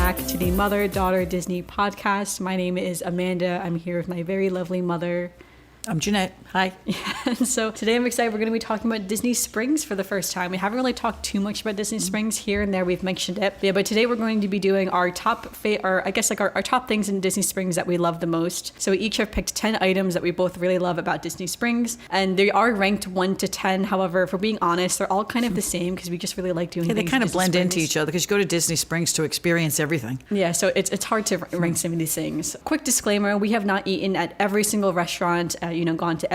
back to the Mother Daughter Disney podcast. My name is Amanda. I'm here with my very lovely mother. I'm Janette. Hi. So today I'm excited. We're going to be talking about Disney Springs for the first time. We haven't really talked too much about Disney Springs here and there. We've mentioned it. But today we're going to be doing our top, our top things in Disney Springs that we love the most. So we each have picked 10 items that we both really love about Disney Springs. And they are ranked 1 to 10. However, if we're being honest, they're all kind of the same because we just really like doing things. They kind of blend into each other because you go to Disney Springs to experience everything. Yeah, so it's hard to rank some of these things. Quick disclaimer, we have not eaten at every single restaurant, gone to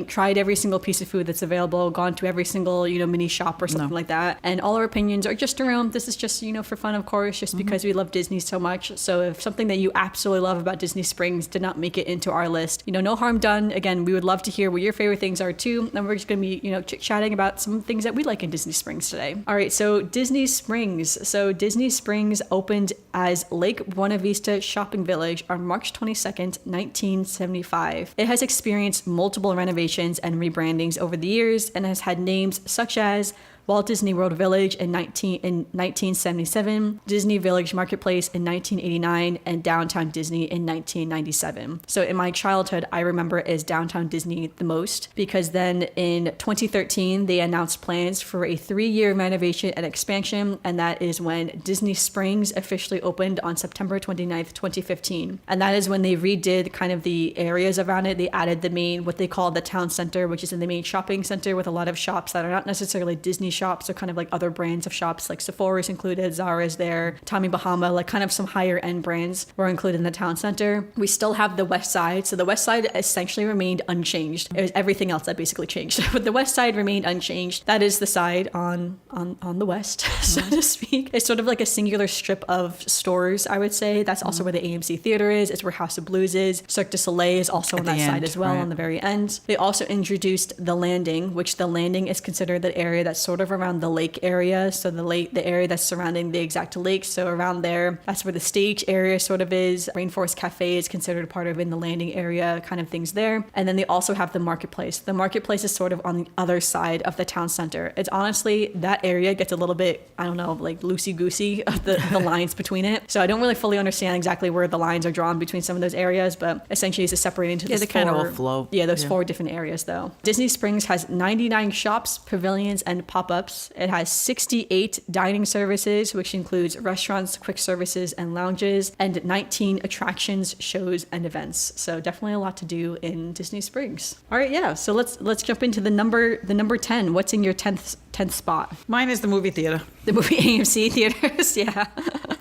tried every single piece of food that's available, gone to every single, mini shop or something like that. And all our opinions are just around, this is just, for fun, of course, just because we love Disney so much. So if something that you absolutely love about Disney Springs did not make it into our list, no harm done. Again, we would love to hear what your favorite things are too. And we're just going to be, chit-chatting about some things that we like in Disney Springs today. All right, so Disney Springs. So Disney Springs opened as Lake Buena Vista Shopping Village on March 22nd, 1975. It has experienced multiple renovations and rebrandings over the years and has had names such as Walt Disney World Village in 1977, Disney Village Marketplace in 1989, and Downtown Disney in 1997. So in my childhood, I remember it as Downtown Disney the most because then in 2013, they announced plans for a 3-year renovation and expansion, and that is when Disney Springs officially opened on September 29th, 2015. And that is when they redid kind of the areas around it. They added the main, what they call the town center, which is in the main shopping center with a lot of shops that are not necessarily Disney shops, or kind of like other brands of shops, like Sephora's included, Zara's there, Tommy Bahama, like kind of some higher end brands were included in the town center. We still have the west side. So the west side essentially remained unchanged. It was everything else that basically changed. But the west side remained unchanged. That is the side on the west, so to speak. It's sort of like a singular strip of stores, I would say. That's also where the AMC Theater is. It's where House of Blues is. Cirque du Soleil is also on that side as well, on the very end. They also introduced the Landing, which the Landing is considered the area that's sort of around the lake area. So the area that's surrounding the exact lake. So around there, that's where the stage area sort of is. Rainforest Cafe is considered a part of in the landing area, kind of things there. And then they also have the marketplace. The marketplace is sort of on the other side of the town center. It's honestly, that area gets a little bit, I don't know, like loosey-goosey of the lines between it. So I don't really fully understand exactly where the lines are drawn between some of those areas, but essentially it's separated into those they kind of all flow. Yeah, those 4 different areas though. Disney Springs has 99 shops, pavilions, and pop-ups. It has 68 dining services, which includes restaurants, quick services, and lounges, and 19 attractions, shows, and events. So definitely a lot to do in Disney Springs. All right, yeah. So let's jump into the number 10. What's in your 10th spot? Mine is the movie theater. The movie AMC theaters, yeah.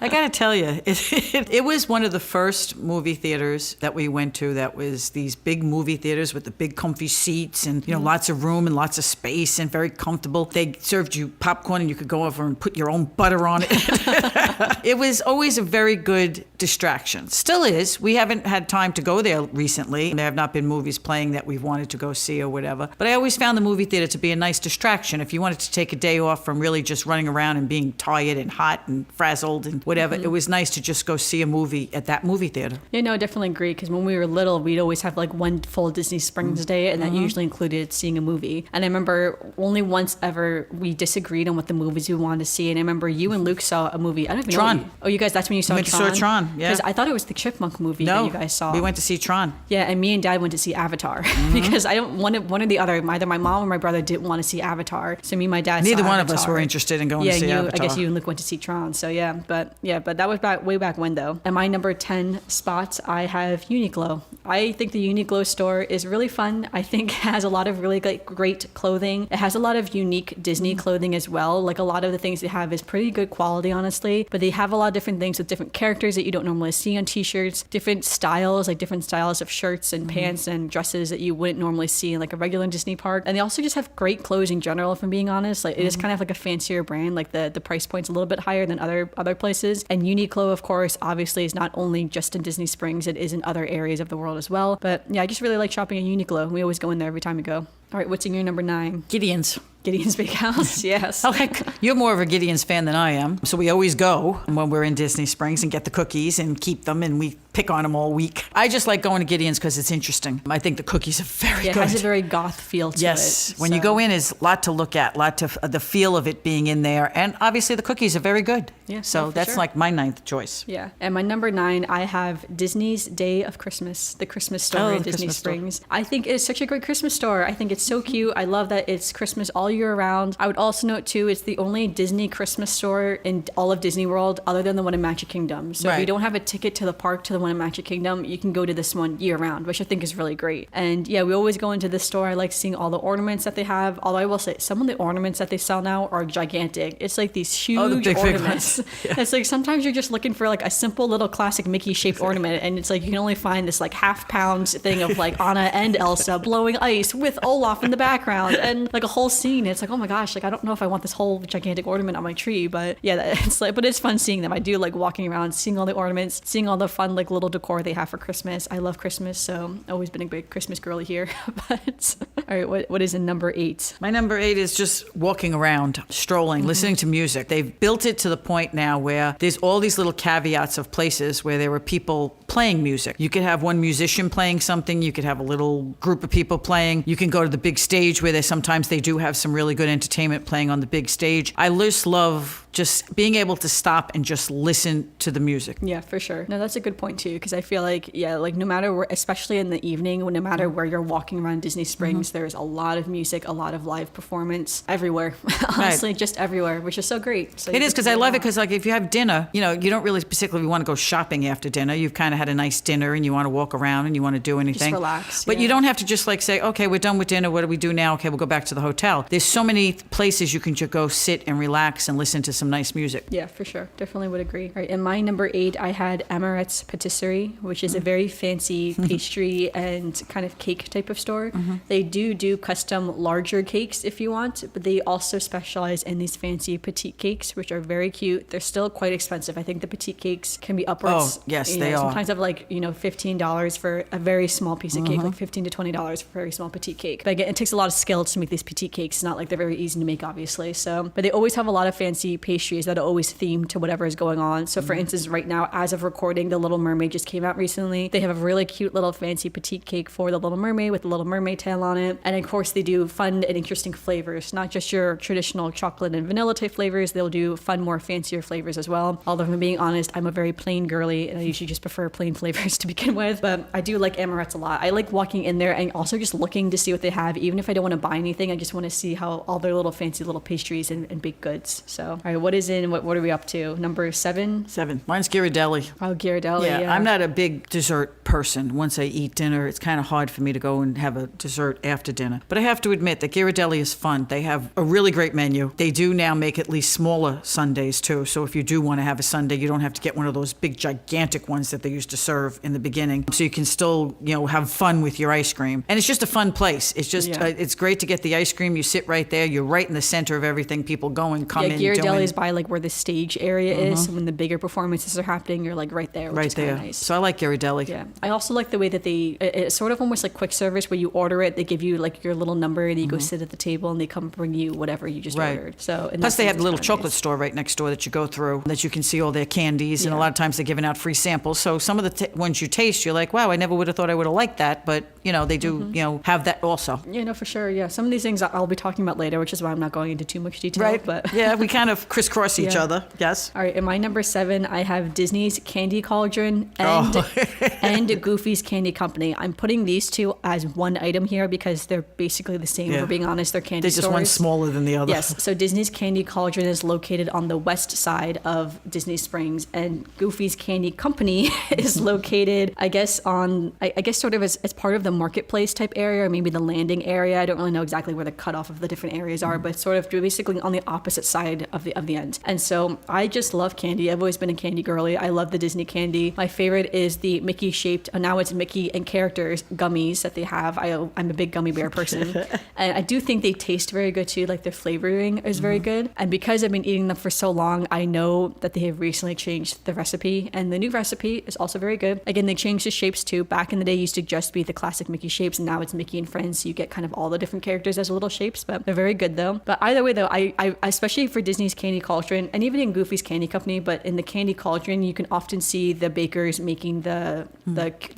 I gotta tell you, it was one of the first movie theaters that we went to that was these big movie theaters with the big comfy seats and, lots of room and lots of space and very comfortable. They served you popcorn and you could go over and put your own butter on it. It was always a very good distraction. Still is. We haven't had time to go there recently. There have not been movies playing that we've wanted to go see or whatever. But I always found the movie theater to be a nice distraction. If you wanted to take a day off from really just running around and being tired and hot and frazzled and whatever, it was nice to just go see a movie at that movie theater. Yeah, no, I definitely agree. Because when we were little, we'd always have like one full Disney Springs day, and that usually included seeing a movie. And I remember only once ever we disagreed on what the movies we wanted to see. And I remember you and Luke saw a movie. I don't even Tron. know. Oh, you guys, that's when you saw we Tron? We went to Tron, yeah. Because I thought it was the Chipmunk movie that you guys saw. We went to see Tron. Yeah, and me and Dad went to see Avatar. Because I don't one or the other. Either my mom or my brother didn't want to see Avatar. So me and my dad Neither saw one Avatar. of us were interested in going to see Avatar. I guess you and Luke went to see Tron. So yeah, but that was way back when though. And my number 10 spot, I have Uniqlo. I think the Uniqlo store is really fun. I think it has a lot of really great clothing. It has a lot of unique Disney clothing as well. Like a lot of the things they have is pretty good quality, honestly. But they have a lot of different things with different characters that you don't normally see on t-shirts, different styles of shirts and pants and dresses that you wouldn't normally see in like a regular Disney park. And they also just have great clothes in general, if I'm being honest. Like it is kind of like a fancier brand. Like the price point's a little bit higher than other places. And Uniqlo, of course, obviously is not only just in Disney Springs, it is in other areas of the world as well. But yeah, I just really like shopping at Uniqlo. We always go in there every time we go. All right, what's in your number 9? Gideon's. Gideon's Bakehouse, yes. Oh, heck, you're more of a Gideon's fan than I am. So we always go when we're in Disney Springs and get the cookies and keep them, and we pick on them all week. I just like going to Gideon's because it's interesting. I think the cookies are very good. It has a very goth feel to it. Yes. When you go in, there's a lot to look at, the feel of it being in there. And obviously the cookies are very good. Yeah, so that's like my 9th choice. Yeah. And my number 9, I have Disney's Day of Christmas, the Christmas store in Disney Springs. I think it's such a great Christmas store. I think it's so cute. I love that it's Christmas all year round. I would also note too, it's the only Disney Christmas store in all of Disney World other than the one in Magic Kingdom. So if you don't have a ticket to the park to the one in Magic Kingdom, you can go to this one year round, which I think is really great. And yeah, we always go into this store. I like seeing all the ornaments that they have. Although I will say some of the ornaments that they sell now are gigantic. It's like these huge ornaments. Yeah. It's like sometimes you're just looking for like a simple little classic Mickey shaped ornament, and it's like you can only find this like half-pound thing of like Anna and Elsa blowing ice with Olaf in the background and like a whole scene. It's like, oh my gosh, like I don't know if I want this whole gigantic ornament on my tree, but yeah, it's like, but it's fun seeing them. I do like walking around, seeing all the ornaments, seeing all the fun like little decor they have for Christmas. I love Christmas, so I've always been a big Christmas girly here. But all right, what is in number 8? My number 8 is just walking around, strolling, listening to music. They've built it to the point now where there's all these little caveats of places where there were people playing music. You could have one musician playing something. You could have a little group of people playing. You can go to the big stage where sometimes they do have some really good entertainment playing on the big stage. I just love just being able to stop and just listen to the music. Yeah, for sure. No, that's a good point too, because I feel like, yeah, like no matter where, especially in the evening, no matter where you're walking around Disney Springs, there's a lot of music, a lot of live performance everywhere. Honestly, just everywhere, which is so great. So it is, because I love it, because like if you have dinner, you don't really specifically want to go shopping after dinner. You've kind of had a nice dinner and you want to walk around and you want to do anything. Just relax. But you don't have to just like say, okay, we're done with dinner. What do we do now? Okay, we'll go back to the hotel. There's so many places you can just go sit and relax and listen to some nice music. Yeah, for sure. Definitely would agree. All right, in my number 8, I had Amaret's Patisserie, which is a very fancy pastry and kind of cake type of store. They do custom larger cakes if you want, but they also specialize in these fancy petite cakes, which are very cute. They're still quite expensive. I think the petite cakes can be upwards. Oh, yes, they are. Sometimes of like, $15 for a very small piece of cake, like $15 to $20 for a very small petite cake. But again, it takes a lot of skill to make these petite cakes. It's not like they're very easy to make, obviously. So, but they always have a lot of fancy pastries that are always themed to whatever is going on. So for instance, right now, as of recording, The Little Mermaid just came out recently. They have a really cute little fancy petite cake for The Little Mermaid with the Little Mermaid tail on it. And of course, they do fun and interesting flavors, not just your traditional chocolate and vanilla type flavors. They'll do fun, more fancier flavors as well. Although if I'm being honest, I'm a very plain girly and I usually just prefer plain flavors to begin with. But I do like Amaret's a lot. I like walking in there and also just looking to see what they have. Even if I don't want to buy anything, I just want to see how all their little fancy little pastries and baked goods. So, all right, what are we up to? Number 7? 7. Mine's Ghirardelli. Oh, Ghirardelli, yeah. I'm not a big dessert person. Once I eat dinner, it's kind of hard for me to go and have a dessert after dinner. But I have to admit that Ghirardelli is fun. They have a really great menu. They do now make at least smaller sundaes too. So if you do want to have a sundae, you don't have to get one of those big gigantic ones that they used to serve in the beginning. So you can still, have fun with your ice cream. And it's just a fun place. It's just, it's great to get the ice cream. You sit right there. You're right in the center of everything. People go and come in. Yeah, Ghirardelli's by like where the stage area is. So when the bigger performances are happening, you're like right there, which is kind of nice. So I like Ghirardelli. Yeah. I also like the way that it's sort of almost like quick service where you order it, they give you like your little number and you go sit at the table and they come bring you whatever you just ordered. So plus they have a little chocolate store right next door that you go through that you can see all their candies and a lot of times they're giving out free samples. So some of the ones you taste, you're like, wow, I never would have thought I would have liked that, but they do have that also. Yeah, no, for sure. Yeah, some of these things I'll be talking about later, which is why I'm not going into too much detail. Right. But yeah, we kind of crisscross each other. Yes. All right. In my number 7, I have Disney's Candy Cauldron and Goofy's Candy Company. I'm putting these two as one item here because they're basically the same. If we're being honest, they're candy stores. They're just one smaller than the other. Yes. So Disney's Candy Cauldron is located on the west side of Disney Springs, and Goofy's Candy Company is located, I guess, sort of as part of the marketplace type area, or maybe the landing area. I don't really know exactly where the cutoff of the different areas are, but sort of basically on the opposite side of the end. And so I just love candy. I've always been a candy girly. I love the Disney candy. My favorite is the Mickey shaped, now it's Mickey and characters gummies that they have. I'm a big gummy bear person. And I do think they taste very good too. Like their flavoring is very good. And because I've been eating them for so long, I know that they have recently changed the recipe, and the new recipe is also very good. Again, they changed the shapes too. Back in the day, it used to just be the classic Mickey shapes, and now it's Mickey and Friends, so you get kind of all the different characters as little shapes, but they're very good though. But either way though, I especially for Disney's Candy Candy Cauldron, and even in Goofy's Candy Company, but in the Candy Cauldron, you can often see the bakers making the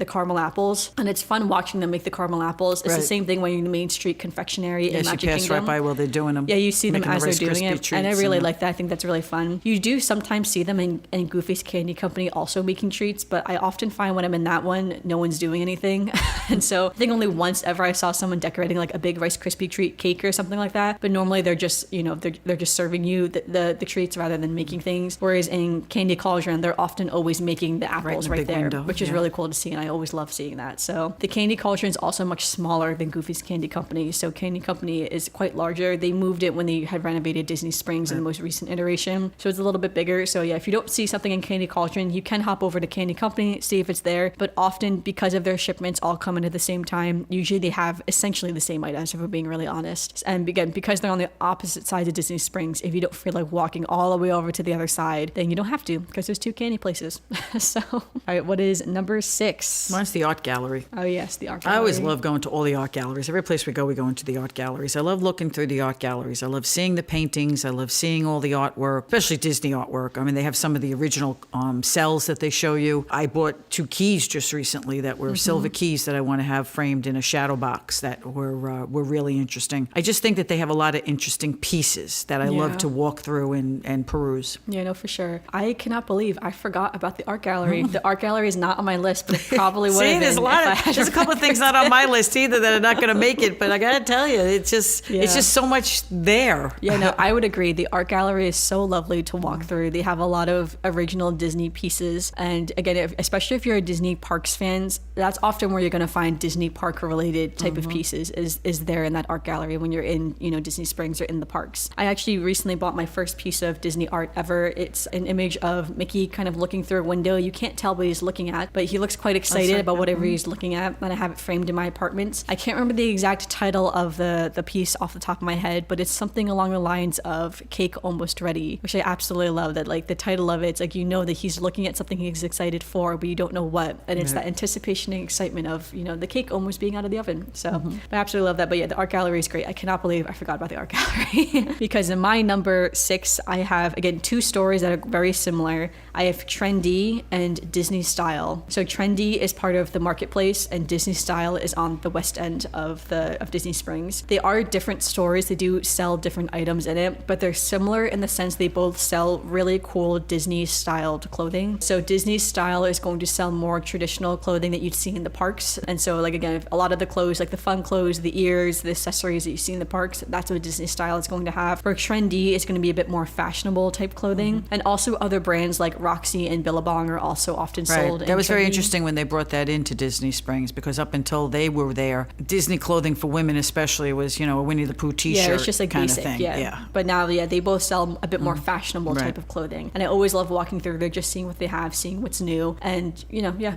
caramel apples, and it's fun watching them make the caramel apples. It's the same thing when you're in the Main Street Confectionery in Magic Kingdom. Yes, you pass right by while they're doing them. Yeah, you see them as they're doing it, and I really like that. I think that's really fun. You do sometimes see them in Goofy's Candy Company also making treats, but I often find when I'm in that one, no one's doing anything. And so I think only once ever I saw someone decorating like a big Rice Krispie treat cake or something like that. But normally they're just, they're just serving you the treats rather than making things. Whereas in Candy Cauldron, they're often always making the apples right there, window, which is really cool to see. And I always love seeing that. So the Candy Cauldron is also much smaller than Goofy's Candy Company. So Candy Company is quite larger. They moved it when they had renovated Disney Springs in the most recent iteration. So it's a little bit bigger. So yeah, if you don't see something in Candy Cauldron, you can hop over to Candy Company, see if it's there. But often, because of their shipments all coming at the same time, usually they have essentially the same items, if we're being really honest. And again, because they're on the opposite sides of Disney Springs, if you don't feel like walking all the way over to the other side, then you don't have to, because there's 2 candy places. So, all right, what is number 6? Mine's the art gallery. Oh yes, the art gallery. I always love going to all the art galleries. Every place we go into the art galleries. I love looking through the art galleries. I love seeing the paintings. I love seeing all the artwork, especially Disney artwork. I mean, they have some of the original cells that they show you. I bought 2 keys just recently that were silver keys that I want to have framed in a shadow box that were really interesting. I just think that they have a lot of interesting pieces that I love to walk through and peruse. Yeah, no, for sure. I cannot believe I forgot about the art gallery. The art gallery is not on my list, but it probably would have been. There's a couple of things not on my list either that are not going to make it, but I got to tell you, it's just so much there. Yeah, no, I would agree. The art gallery is so lovely to walk through. They have a lot of original Disney pieces, and again, especially if you're a Disney Parks fans, that's often where you're going to find Disney park related type of pieces is there in that art gallery when you're in Disney Springs or in the parks. I actually recently bought my first piece of Disney art ever. It's an image of Mickey kind of looking through a window. You can't tell what he's looking at, but he looks quite excited about whatever he's looking at, and I have it framed in my apartment. I can't remember the exact title of the piece off the top of my head, but it's something along the lines of Cake Almost Ready, which I absolutely love. That like the title of it's like that he's looking at something he's excited for, but you don't know what, and it's that anticipation and excitement of the cake almost being out of the oven. So I absolutely love that. But yeah, the art gallery is great. I cannot believe I forgot about the art gallery. Because in my number 6, I have again 2 stories that are very similar. I have Trendy and Disney Style. So Trendy is part of the marketplace, and Disney Style is on the west end of Disney Springs. They are different stores. They do sell different items in it, but they're similar in the sense they both sell really cool Disney styled clothing. So Disney Style is going to sell more traditional clothing that you'd see in the parks. And so like again, a lot of the clothes, like the fun clothes, the ears, the accessories that you see in the parks, that's what Disney Style is going to have. For Trendy, it's going to be a bit more fashionable type clothing. And also other brands like Roxy and Billabong are also often sold. That was very interesting when they brought that into Disney Springs, because up until they were there, Disney clothing for women especially was, a Winnie the Pooh t-shirt. Yeah, it's just like kind basic. Of thing. Yeah. But now, they both sell a bit more fashionable type of clothing. And I always love walking through there, just seeing what they have, seeing what's new. And,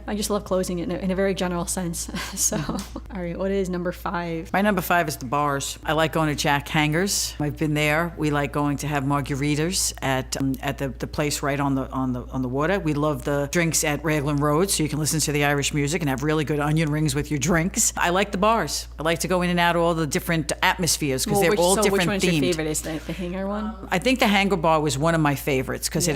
I just love clothing in a very general sense. So, all right, what is number 5? My number 5 is the bars. I like going to Jack Hangers. I've been there. We like going to have margaritas at the place right on the water. We love the drinks at Raglan Road, so you can listen to the Irish music and have really good onion rings with your drinks. I like the bars. I like to go in and out of all the different atmospheres because they're all different which one's themed. Your favorite? Is the Hanger one? I think the Hanger Bar was one of my favorites because it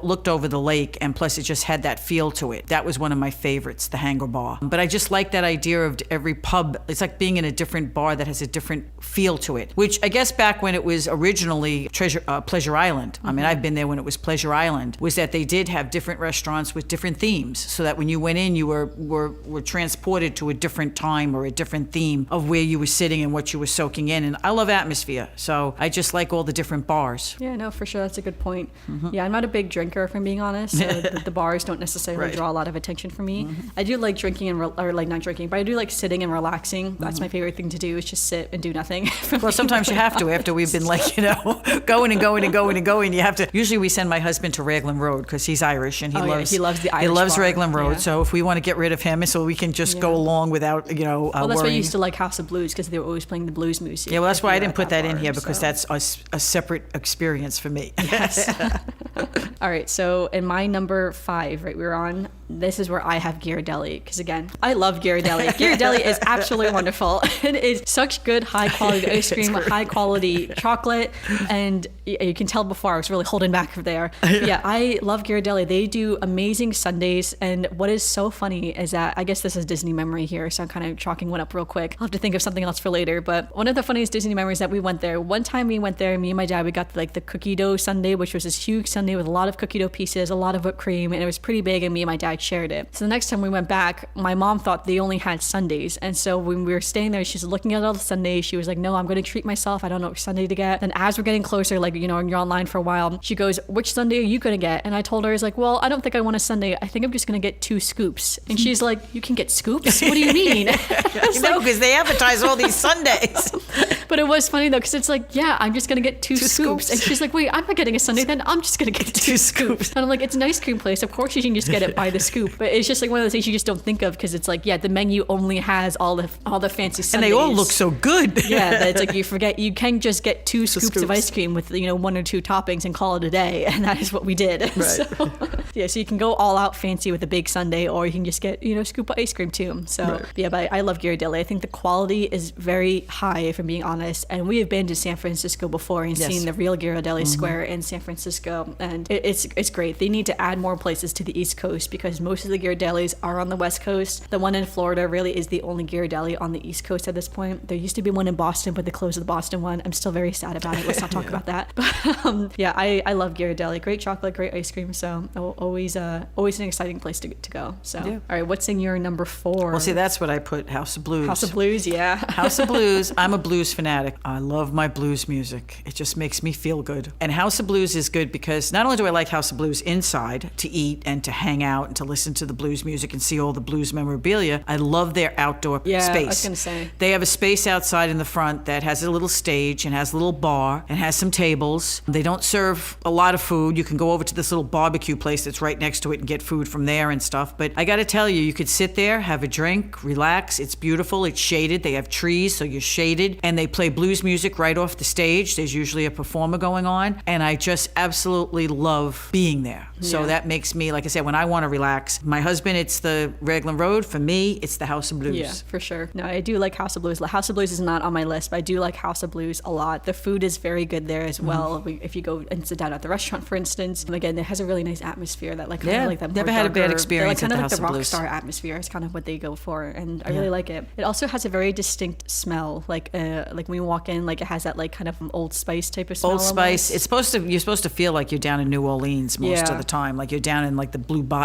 looked over the lake, and plus it just had that feel to it. That was one of my favorites, the Hanger Bar. But I just like that idea of every pub. It's like being in a different bar that has a different feel to it, which I guess back when it was originally Pleasure Island, I mean, I've been there when it was Pleasure Island, was that they did have different restaurants with different themes, so that when you went in, you were transported to a different time or a different theme of where you were sitting and what you were soaking in. And I love atmosphere, so I just like all the different bars. Yeah, no, for sure. That's a good point. Yeah, I'm not a big drinker, if I'm being honest, so the bars don't necessarily draw a lot of attention for me. I do like drinking or like not drinking, but I do like sitting and relaxing. That's my favorite thing to do, is just sit and do nothing. Well, sometimes you have to after we've been going and going and going and going. You have to. Usually we send my husband to Raglan Road because he's Irish and he loves the Irish bar. Raglan Road. Yeah. So if we want to get rid of him, so we can just go along without well, that's worrying. why I used to like House of Blues, because they were always playing the blues music. Yeah, well, that's why I didn't put that in here, because that's a separate experience for me. Yes. All right, so in my number 5, right, we're on, this is where I have Ghirardelli, because again, I love Ghirardelli. Ghirardelli is absolutely wonderful. It is such good high quality ice cream, high quality chocolate, and you can tell before I was really holding back there. Yeah, I love Ghirardelli. They do amazing sundaes, and what is so funny is that, I guess this is Disney memory here, so I'm kind of chalking one up real quick. I'll have to think of something else for later, but one of the funniest Disney memories that we went there, one time we went there, me and my dad, we got like the cookie dough sundae, which was this huge sundae with a lot of cookie dough pieces, a lot of whipped cream, and it was pretty big, and me and my dad shared it. So the next time we went back, my mom thought they only had sundaes, and so when we were staying there, she's looking at all the sundaes, she was like, no, I'm going to treat myself, I don't know which sundae to get. And as we're getting closer, like, you know, and you're online for a while, she goes, which sundae are you going to get? And I told her, I was like, well, I don't think I want a sundae, I think I'm just going to get 2 scoops. And she's like, you can get scoops? What do you mean? No, because they advertise all these sundaes. But it was funny though, because it's like, yeah, I'm just gonna get 2 scoops. And she's like, wait, I'm not getting a sundae then, I'm just gonna get 2 scoops. And I'm like, it's an ice cream place, of course you can just get it by the scoop. But it's just like one of those things you just don't think of, because it's like, yeah, the menu only has all the fancy sundaes. And they all look so good. Yeah, that it's like you forget you can just get 2 scoops of ice cream with, you know, 1 or 2 toppings and call it a day. And that is what we did. Right. So, yeah, so you can go all out fancy with a big sundae, or you can just get, you know, scoop of ice cream too. So right. Yeah, but I love Ghirardelli. I think the quality is very high, if I'm being honest. And we have been to San Francisco before and seen the real Ghirardelli Square in San Francisco, and it's great. They need to add more places to the East Coast, because most of the Ghirardellis are on the West Coast. The one in Florida really is the only Ghirardelli on the East Coast at this point. There used to be one in Boston, but they closed the Boston one. I'm still very sad about it. Let's not talk about that. But yeah, I love Ghirardelli. Great chocolate, great ice cream. So always an exciting place to go. So all right, what's in your number 4? Well, see, that's what I put. House of Blues. House of Blues, yeah. House of Blues. I'm a blues fanatic. I love my blues music. It just makes me feel good. And House of Blues is good because not only do I like House of Blues inside to eat and to hang out and to listen to the blues music and see all the blues memorabilia, I love their outdoor space. I was going to say. They have a space outside in the front that has a little stage and has a little bar and has some tables. They don't serve a lot of food. You can go over to this little barbecue place that's right next to it and get food from there and stuff. But I got to tell you, you could sit there, have a drink, relax. It's beautiful. It's shaded. They have trees, so you're shaded. And they play blues music right off the stage. There's usually a performer going on. And I just absolutely love being there. Yeah. So that makes me, like I said, when I want to relax, my husband, it's the Raglan Road. For me, it's the House of Blues. Yeah, for sure. No, I do like House of Blues. House of Blues is not on my list, but I do like House of Blues a lot. The food is very good there as well. If you go and sit down at the restaurant, for instance, and again, it has a really nice atmosphere that like kind of like that. Never had a bad experience like, at the House of Blues. Kind of like the rock star atmosphere is kind of what they go for, and I really like it. It also has a very distinct smell, like when you walk in, like it has that like kind of Old Spice type of smell. Old Spice. It's you're supposed to feel like you're down in New Orleans most of the time, like you're down in like the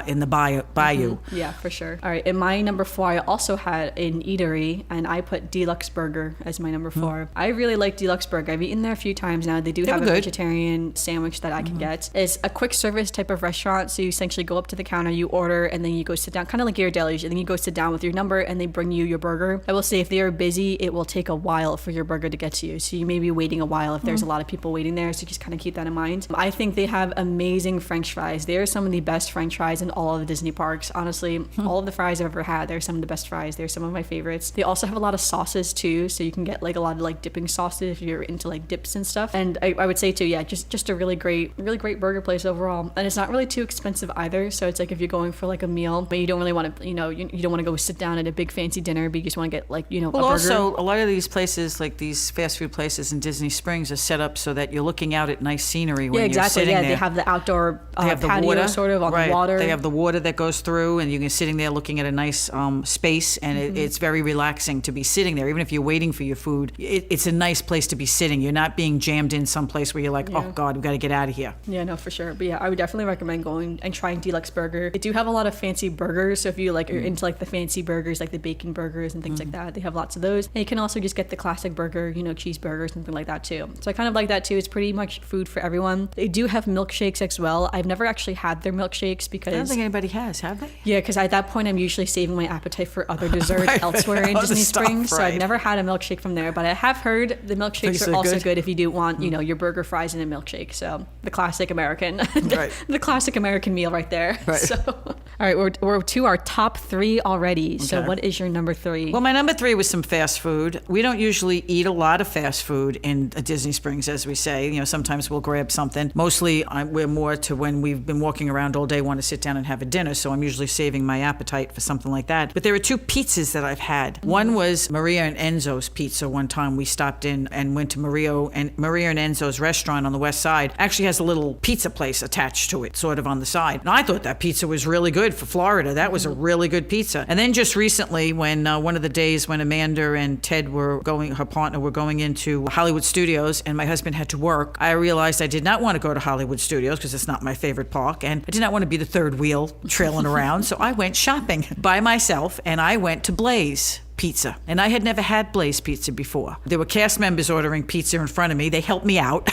in the bayou. Mm-hmm. Yeah, for sure. All right, in my number 4, I also had an eatery, and I put Deluxe Burger as my number 4. I really like Deluxe Burger. I've eaten there a few times now. They do have a vegetarian sandwich that I can get. It's a quick service type of restaurant, so you essentially go up to the counter, you order, and then you go sit down, kind of like Ghirardelli's, and then you go sit down with your number, and they bring you your burger. I will say, if they are busy, it will take a while for your burger to get to you, so you may be waiting a while if there's a lot of people waiting there, so just kind of keep that in mind. I think they have amazing French fries. They are some of the best French fries in all of the Disney parks. Honestly, all of the fries I've ever had, they're some of the best fries. They're some of my favorites. They also have a lot of sauces too, so you can get like a lot of like dipping sauces if you're into like dips and stuff. And I would say too, yeah, just a really great burger place overall. And it's not really too expensive either. So it's like if you're going for like a meal, but you don't really want to, you don't want to go sit down at a big fancy dinner, but you just want to get like, a burger. Also, a lot of these places, like these fast food places in Disney Springs, are set up so that you're looking out at nice scenery when you're sitting there. They have the outdoor patio water, sort of on the water. They have the water that goes through, and you're sitting there looking at a nice space, and it's very relaxing to be sitting there. Even if you're waiting for your food, it's a nice place to be sitting. You're not being jammed in someplace where you're like, oh God, we've got to get out of here. Yeah, no, for sure. But yeah, I would definitely recommend going and trying Deluxe Burger. They do have a lot of fancy burgers, so if you like are into like the fancy burgers, like the bacon burgers and things like that, they have lots of those. And you can also just get the classic burger, cheeseburgers, something like that too. So I kind of like that too. It's pretty much food for everyone. They do have milkshakes as well. I've never actually had their milkshakes because I don't think anybody has, have they? Yeah, because at that point I'm usually saving my appetite for other desserts elsewhere in Disney Springs. So I've never had a milkshake from there, but I have heard the milkshakes are also good if you do want, your burger, fries, and a milkshake. So the classic American, the classic American meal right there. Right. So, All right, we're to our top 3 already. So Okay. what is your number 3? Well, my number 3 was some fast food. We don't usually eat a lot of fast food in Disney Springs, as we say. You know, sometimes we'll grab something. Mostly, we're more to when we've been walking around all day, want to sit down and have a dinner. So I'm usually saving my appetite for something like that. But there are 2 pizzas that I've had. One was Maria and Enzo's Pizza. One time we stopped in and went to Maria and Enzo's restaurant on the west side. Actually has a little pizza place attached to it, sort of on the side. And I thought that pizza was really good for Florida. That was a really good pizza. And then just recently, when one of the days when Amanda and Ted were going, her partner were going into Hollywood Studios, and my husband had to work, I realized I did not want to go to Hollywood Studios because it's not my favorite park, and I did not want to be the third wheel trailing around. So I went shopping by myself, and I went to Blaze Pizza. And I had never had Blaze Pizza before. There were cast members ordering pizza in front of me. They helped me out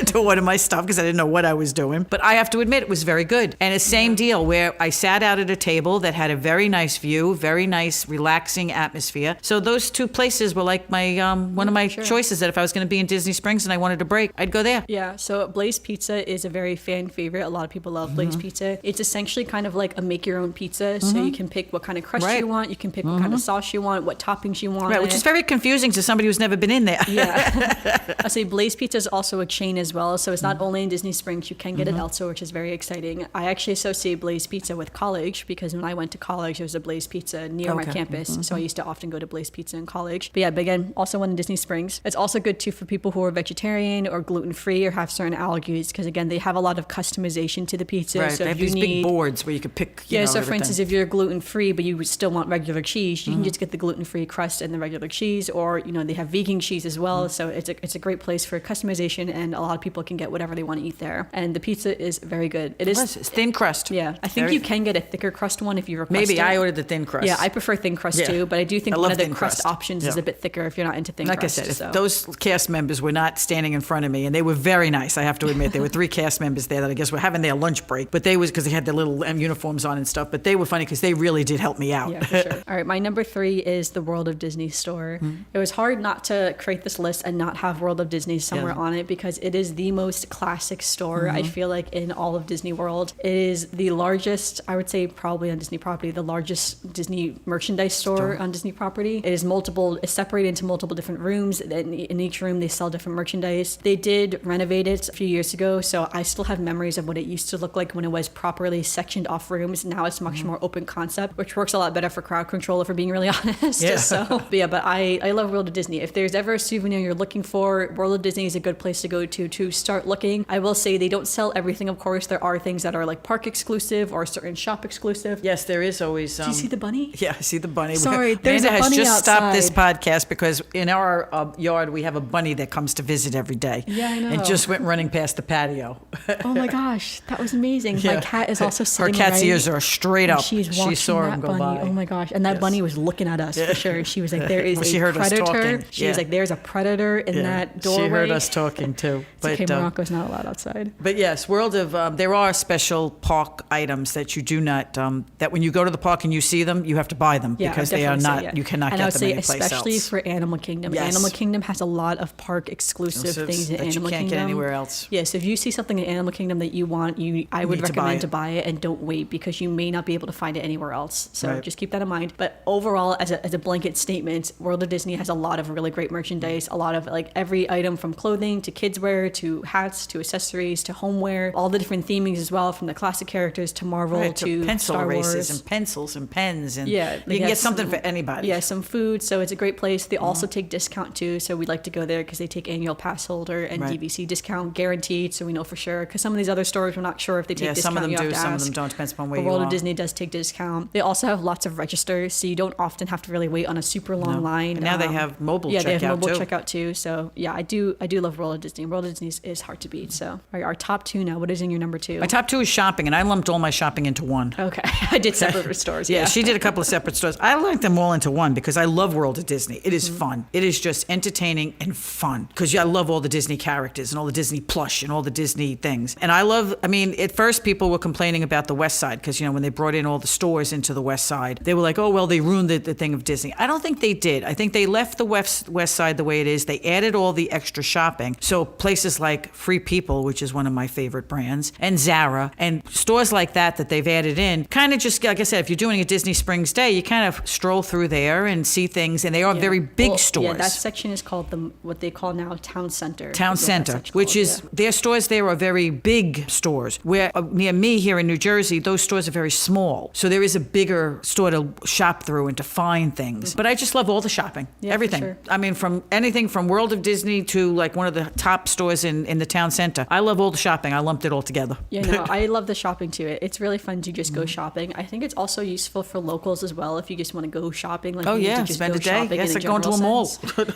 to order my stuff because I didn't know what I was doing. But I have to admit, it was very good. And it's same deal where I sat out at a table that had a very nice view, very nice, relaxing atmosphere. So those 2 places were like my one of my choices that if I was going to be in Disney Springs and I wanted a break, I'd go there. Yeah, so Blaze Pizza is a very fan favorite. A lot of people love Blaze Pizza. It's essentially kind of like a make your own pizza. So you can pick what kind of crust you want. You can pick what kind of sauce you want, what toppings you want. Right, which is very confusing to somebody who's never been in there. Yeah. I say Blaze Pizza is also a chain as well. So it's not only in Disney Springs, you can get it elsewhere, which is very exciting. I actually associate Blaze Pizza with college because when I went to college, there was a Blaze Pizza near my campus. So I used to often go to Blaze Pizza in college. But yeah, but again, also one in Disney Springs. It's also good too for people who are vegetarian or gluten-free or have certain allergies because again, they have a lot of customization to the pizza. Right, So they if have you these need, big boards where you could pick, so for everything. instance, if you're gluten-free but you would still want regular cheese, you can just get the gluten-free crust and the regular cheese, or they have vegan cheese as well. So it's a great place for customization, and a lot of people can get whatever they want to eat there. And the pizza is very good. It's thin crust. Yeah, I think you can get a thicker crust one if you request Maybe it. I ordered the thin crust. Yeah, I prefer thin crust too, but I do think I one love of the thin crust crust. options is Yeah. a bit thicker if you're not into thin Like crust. I said, so. if those cast members were not standing in front of me, and they were very nice, I have to admit, there were 3 cast members there that I guess were having their lunch break, but they was because they had their little uniforms on and stuff, but they were funny because they really did help me out. Yeah, for sure. All right, my number 3 is the World of Disney store. It was hard not to create this list and not have World of Disney somewhere on it because it is the most classic store, I feel like, in all of Disney World. It is the largest, I would say probably on Disney property, the largest Disney merchandise store on Disney property. It is it's separated into multiple different rooms. In each room, they sell different merchandise. They did renovate it a few years ago, so I still have memories of what it used to look like when it was properly sectioned off rooms. Now it's much more open concept, which works a lot better for crowd control, if we're being really honest. Yeah. But I love World of Disney. If there's ever a souvenir you're looking for, World of Disney is a good place to go to start looking. I will say they don't sell everything, of course. There are things that are like park exclusive or certain shop exclusive. Yes, there is always. Do you see the bunny? Yeah, I see the bunny. Sorry, there's Amanda a bunny has just stopped this outside. podcast because in our yard we have a bunny that comes to visit every day. Yeah, I know. And just went running past the patio. Oh my gosh, that was amazing. Yeah. My cat is also sitting Her cat's right, ears are straight and up. she's watching She saw that him go bunny. by. Oh my gosh, and that bunny was looking at us for sure. She was like, "There is Well, she a heard us predator." talking. She was Yeah. like, "There's a predator in that doorway." She heard us talking too. It's okay, Morocco's not allowed outside. But yes, World of there are special park items that you do not that when you go to the park and you see them, you have to buy them Yeah, because I'd they are definitely not say, yeah. you cannot and get I would them say anyplace especially else. for Animal Kingdom. Yes. Animal Kingdom has a lot of park exclusive things in that Animal you can't Kingdom. get anywhere else. Yeah, so if you see something in Animal Kingdom that you want, I would need to buy recommend it. to buy it and don't wait because you may not be able to find it anywhere else. So Right. just keep that in mind. But overall, as a blanket statement, World of Disney has a lot of really great merchandise, a lot of like every item from clothing to kids wear to hats to accessories to homeware, all the different themings as well, from the classic characters to Marvel Right, to pencil Star erasers Wars. and pencils and pens and Yeah, you they can have get something some- for anybody. Yeah, some food. So it's a great place. They also take discount too. So we'd like to go there because they take annual pass holder and Right. DVC discount guaranteed. So we know for sure. Because some of these other stores, we're not sure if they take Yeah, discount. some of them You have do, to some of ask. them don't. Depends upon where The you World are. of Disney does take discount. They also have lots of registers, so you don't often have to really wait on a super long line. And now they have mobile Yeah, they have checkout, mobile too. checkout too. So yeah, I do love World of Disney. World of Disney is hard to beat. So all right, our top 2 now. What is in your number 2? My top 2 is shopping, and I lumped all my shopping into one. Okay, I did separate stores. Yeah, she did a couple of separate stores. I lumped them all into one because I love World of Disney. It is fun. It is just entertaining and fun because I love all the Disney characters and all the Disney plush and all the Disney things. And at first people were complaining about the West Side because, when they brought in all the stores into the West Side, they were like, oh, well, they ruined the thing of Disney. I don't think they did. I think they left the west side the way it is. They added all the extra shopping. So places like Free People, which is one of my favorite brands, and Zara, and stores like that they've added in, kind of just, like I said, if you're doing a Disney Springs day, you kind of stroll through there and see things, and they are very big stores. Yeah, that section is called what they call now Town Center. Town Center, which is, their stores there are very big stores. Where near me here in New Jersey, those stores are very small. So there is a bigger store to shop through and to find things. But I just love all the shopping, everything. Sure. I mean, from anything from World of Disney to like one of the top stores in the Town Center. I love all the shopping. I lumped it all together. Yeah, no, I love the shopping too. It's really fun to just go shopping. I think it's also useful for locals as well if you just want to go shopping. Like, just spend go a day. Yes, like going to a mall.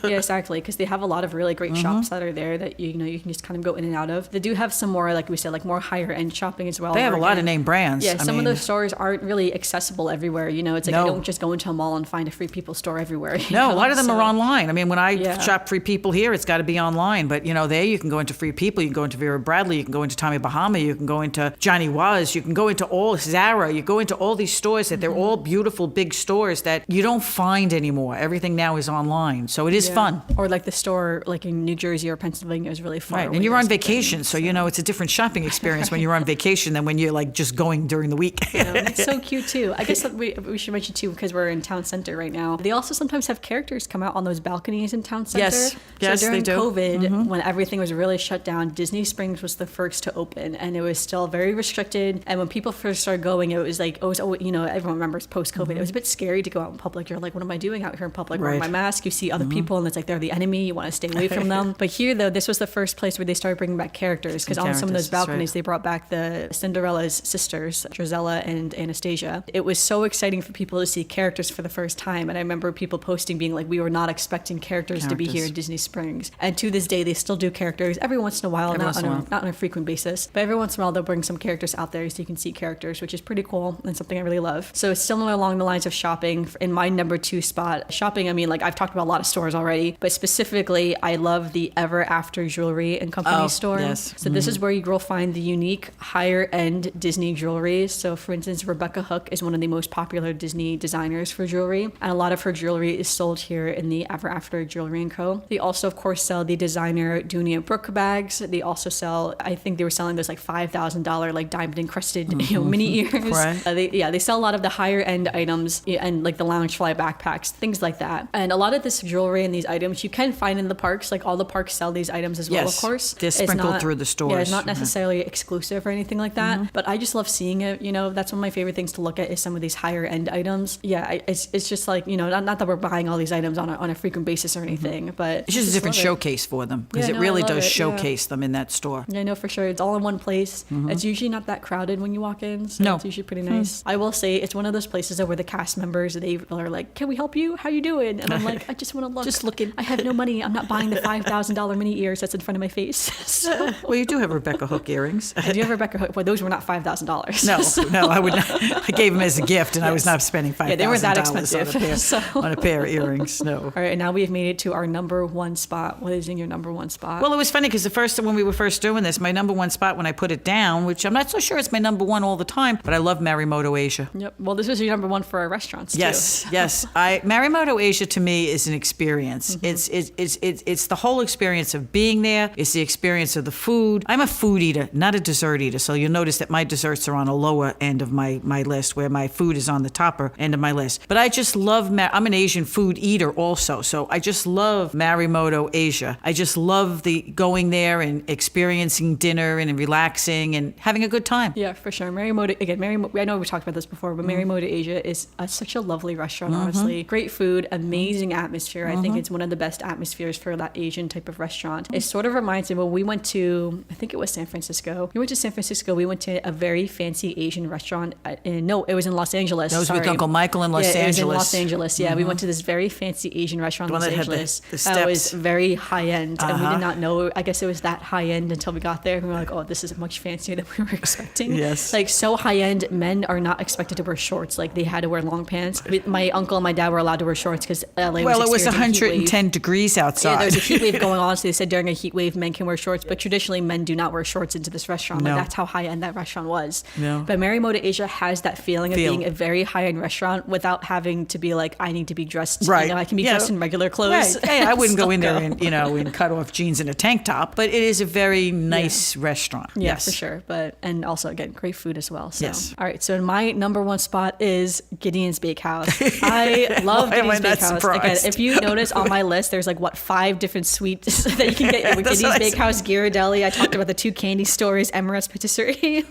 Yeah, exactly, because they have a lot of really great shops that are there that you can just kind of go in and out of. They do have some more, like we said, like more higher end shopping as well. They have a lot of name brands. Yeah, some of those stores aren't really accessible everywhere. It's like I don't just go into a mall and find a Free People store everywhere. No, a lot of them are online. I mean, when I shop Free People here, it's got to be online. But there you can go into Free People, you can go into Vera Bradley, you can go into Tommy Bahama, you can go into Johnny Was, you can go into all Zara, you go into all these stores that they're all beautiful big stores that you don't find anymore. Everything now is online, so it is fun. Or like the store like in New Jersey or Pennsylvania is really far. Right, away and you're or on something. vacation, so it's a different shopping experience when you're on vacation than when you're like just going during the week. It's so cute too. I guess that we should mention too, because we're in Town Center right now. They also sometimes have characters come out on those balconies in Town Center. Yes, so during they do. COVID, when everything was really shut down, Disney Springs was the first to open, and it was still very restricted. And when people first started going, it was like, everyone remembers post-COVID. It was a bit scary to go out in public. You're like, what am I doing out here in public? Wearing my mask. You see other people, and it's like they're the enemy. You want to stay away from them. But here, though, this was the first place where they started bringing back characters, because on some of those balconies, they brought back the Cinderella's sisters, Drizella and Anastasia. It was so exciting for people to see characters for the first time. And I remember people posting being like, we were not expecting characters to be here in Disney Springs. And to this day, they still do characters every once in a while, not on a frequent basis, but every once in a while they'll bring some characters out there so you can see characters, which is pretty cool and something I really love. So it's similar along the lines of shopping. In my number 2 spot, shopping, I mean, like I've talked about a lot of stores already, but specifically I love the Ever After Jewelry and Company store. Yes. So this is where you will find the unique higher end Disney jewelry. So for instance, Rebecca Hook is one of the most popular Disney designers for jewelry, and a lot of her jewelry is sold here in the Ever After Jewelry & Co. They also, of course, sell the designer Dooney and Brooke bags. They also sell, I think they were selling those like $5,000 like diamond encrusted mini ears. Right. They sell a lot of the higher end items and like the Loungefly backpacks, things like that. And a lot of this jewelry and these items you can find in the parks. Like all the parks sell these items as well, of course. They're sprinkled through the stores. Yeah, it's not necessarily exclusive or anything like that, but I just love seeing it. That's one of my favorite things to look at is some of these higher end items. Yeah, it's just like, not that we're buying all these items on a frequent basis or anything, but it's just a different showcase for them, because it really does showcase them in that store. Yeah, I know for sure. It's all in one place. It's usually not that crowded when you walk in, so No. it's usually pretty nice. I will say it's one of those places where the cast members, they are like, can we help you? How you doing? And I'm like, I just want to look. Just looking. I have no money. I'm not buying the $5,000 mini ears that's in front of my face. So. Well, you do have Rebecca Hook earrings. I do have Rebecca Hook. Well, those were not $5,000. No, I would not. I gave them as a gift, and I was not spending $5,000 Yeah, they weren't that expensive. On a pair of earrings. No. All right, and now we have made it to our number 1 spot. What is in your number 1 spot? Well, it was funny because when we were first doing this, my number 1 spot when I put it down, which I'm not so sure it's my number 1 all the time, but I love Marimoto Asia. Yep. Well, this was your number 1 for our restaurants too. Yes. Marimoto Asia to me is an experience. It's the whole experience of being there. It's the experience of the food. I'm a food eater, not a dessert eater. So you'll notice that my desserts are on a lower end of my list, where my food is on the topper end of my list. But I just love, I'm an Asian food eater also. So I just love Marimoto Asia. I just love the going there and experiencing dinner and relaxing and having a good time. Yeah, for sure. Marimoto, again, I know we talked about this before, but Marimoto Asia is such a lovely restaurant, honestly. Great food, amazing atmosphere. I think it's one of the best atmospheres for that Asian type of restaurant. It sort of reminds me, when we went to, I think it was San Francisco. We went to San Francisco. We went to a very fancy Asian restaurant. It was in Los Angeles. That was with Uncle Michael in Los Angeles. It was in Los Angeles. Yeah, we went to this very fancy Asian restaurant in Los Angeles. That was very high end, and we did not know. I guess it was that high end until we got there. And we were like, oh, this is much fancier than we were expecting. Yes. Like so high end, men are not expected to wear shorts. Like they had to wear long pants. My uncle and my dad were allowed to wear shorts because LA was 110 degrees outside. Yeah, there's a heat wave going on, so they said during a heat wave, men can wear shorts, but traditionally men do not wear shorts into this restaurant. No. Like that's how high end that restaurant was. No. But Marimoto Asia has that feeling of being a very high end restaurant without having to be like, I need to be dressed. Right. I can be dressed in regular clothes. Right. Hey, I wouldn't go in there in cut off jeans and a tank top, but it is a very nice restaurant. Yeah, yes, for sure. And also again, great food as well. So. Yes. All right. So my number one spot is Gideon's Bakehouse. I love Gideon's Bakehouse. Again, if you notice on my list, there's like 5 different sweets that you can get with Gideon's Bakehouse, Ghirardelli. I talked about the 2 candy stores, Emerald's Patisserie.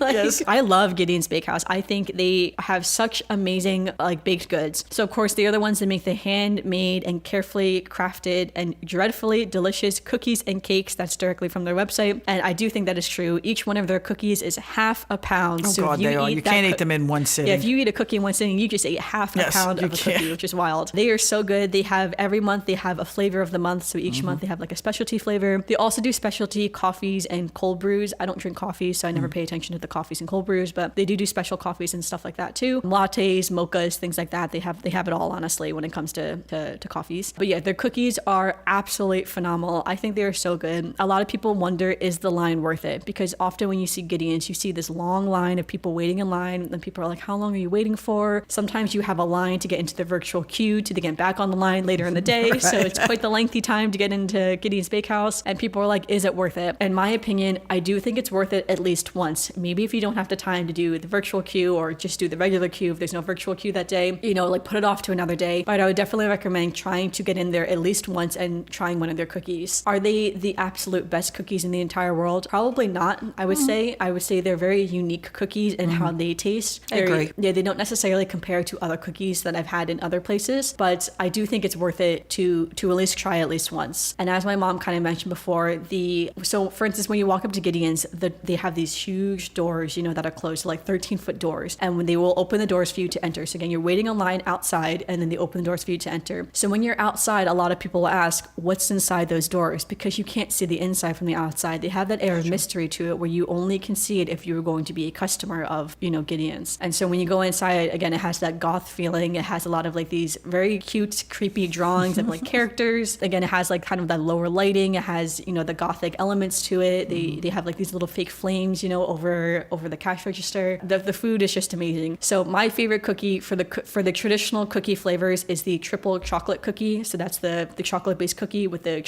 I love Gideon's Bakehouse. I think they have such amazing baked goods. So of course they are the ones that make the handmade and carefully crafted and dreadfully delicious cookies and cakes. That's directly from their website, and I do think that is true. Each one of their cookies is half a pound. Oh, so God, they are. You can't eat them in one sitting. Yeah, if you eat a cookie in one sitting, you just ate half a pound of a cookie, which is wild. They are so good. They have every month they have a flavor of the month. So each month they have like a specialty flavor. They also do specialty coffees and cold brews. I don't drink coffee, so I never pay attention to the coffees and cold brews, but they do special coffees and stuff like that too. Lattes, mochas, things like that. They have it all, honestly, when it comes to coffees. But yeah, their cookies are absolutely phenomenal. I think they are so good. A lot of people wonder, is the line worth it? Because often when you see Gideon's, you see this long line of people waiting in line, and people are like, how long are you waiting for? Sometimes you have a line to get into the virtual queue to get back on the line later in the day. Right. So it's quite the lengthy time to get into Gideon's Bakehouse. And people are like, is it worth it? In my opinion, I do think it's worth it at least once. Maybe if you don't have the time to do the virtual queue or just do the regular queue, if there's no virtual queue that day, put it off to another day. But I would definitely recommend trying to get in there at least once and trying one of their cookies. Are they the absolute best cookies in the entire world? Probably not, I would say. I would say they're very unique cookies in how they taste. I agree. Yeah, they don't necessarily compare to other cookies that I've had in other places, but I do think it's worth it to at least try at least once. And as my mom kind of mentioned before, so for instance, when you walk up to Gideon's, they have these huge doors, that are closed, like 13-foot doors, and when they will open the doors for you to enter. So again, you're waiting in line outside, and then they open the doors for you to enter. So when you're outside, a lot of people will ask, what's inside those doors? Because you can't see the inside from the outside. They have that air of mystery to it where you only can see it if you're going to be a customer of, Gideon's. And so when you go inside, again, it has that goth feeling. It has a lot of these very cute, creepy drawings of characters. Again, it has kind of that lower lighting. It has, the gothic elements to it. They have these little fake flames, over the cash register. The food is just amazing. So my favorite cookie for the traditional cookie flavors is the triple chocolate cookie. So that's the chocolate based cookie with the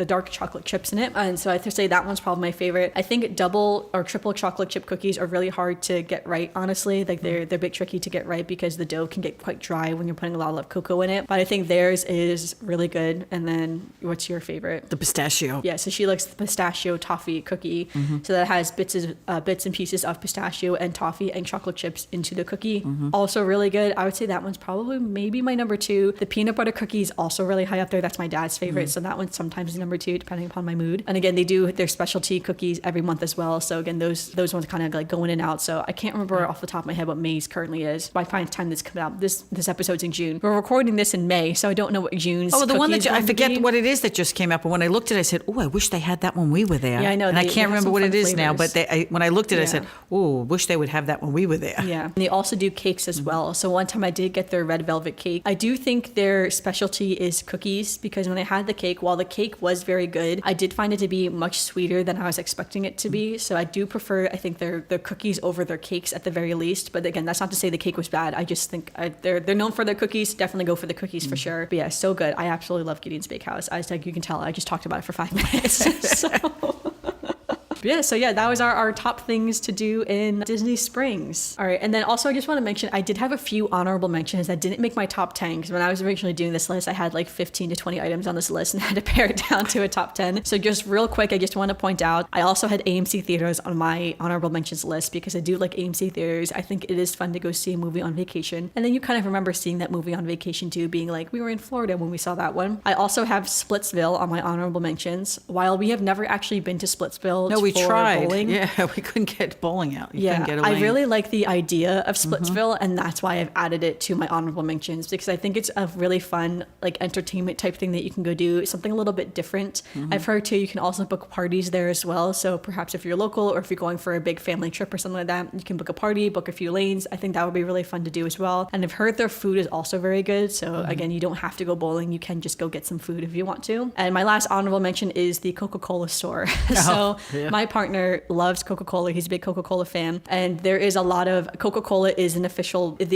dark chocolate chips in it. And so I have to say that one's probably my favorite. I think double or triple chocolate chip cookies are really hard to get right, honestly. They're a bit tricky to get right because the dough can get quite dry when you're putting a lot of cocoa in it. But I think theirs is really good. And then what's your favorite? The pistachio. Yeah, so she likes the pistachio toffee cookie. So that has bits and pieces of pistachio and toffee and chocolate chips into the cookie. Also really good. I would say that one's probably maybe my number 2. The peanut butter cookie is also really high up there. That's my dad's favorite. So that one sometimes is number 2, depending upon my mood. And again, they do their specialty cookies every month as well. So again, those ones kind of go in and out. So I can't remember off the top of my head what May's currently is. By the time this comes out, this episode's in June. We're recording this in May, so I don't know what June's. Oh, the one that I forget what it is that just came out. But when I looked at it, I said, "Oh, I wish they had that when we were there." Yeah, I know. And I can't remember what it is now. But when I looked at it, I said, "Oh, wish they would have that when we were there." Yeah, and they also do cakes as well. So one time I did get their red velvet cake. I do think their specialty is cookies because when I had the cake, while the cake was very good, I did find it to be much sweeter than I was expecting it to be. So I do prefer, I think, their cookies over their cakes at the very least. But again, that's not to say the cake was bad. I just think they're known for their cookies. Definitely go for the cookies for sure. But yeah, so good. I absolutely love Gideon's Bakehouse. As you can tell, I just talked about it for 5 minutes. So. Yeah, that was our top things to do in Disney Springs. All right, and then also I just want to mention, I did have a few honorable mentions that didn't make my top 10, because when I was originally doing this list, I had 15 to 20 items on this list and I had to pare it down to a top 10. So just real quick, I just want to point out, I also had AMC theaters on my honorable mentions list because I do like AMC theaters. I think it is fun to go see a movie on vacation. And then you kind of remember seeing that movie on vacation too, being we were in Florida when we saw that one. I also have Splitsville on my honorable mentions. While we have never actually been to Splitsville, no, we tried. Bowling. Yeah, we couldn't get bowling out. I really like the idea of Splitsville, and that's why I've added it to my honorable mentions, because I think it's a really fun entertainment type thing that you can go do, something a little bit different. I've heard too you can also book parties there as well, so perhaps if you're local or if you're going for a big family trip or something like that, you can book a party, book a few lanes. I think that would be really fun to do as well. And I've heard their food is also very good, so again, you don't have to go bowling, you can just go get some food if you want to. And my last honorable mention is the Coca-Cola store. My my partner loves Coca-Cola. He's a big Coca-Cola fan. And there is a lot of Coca-Cola is the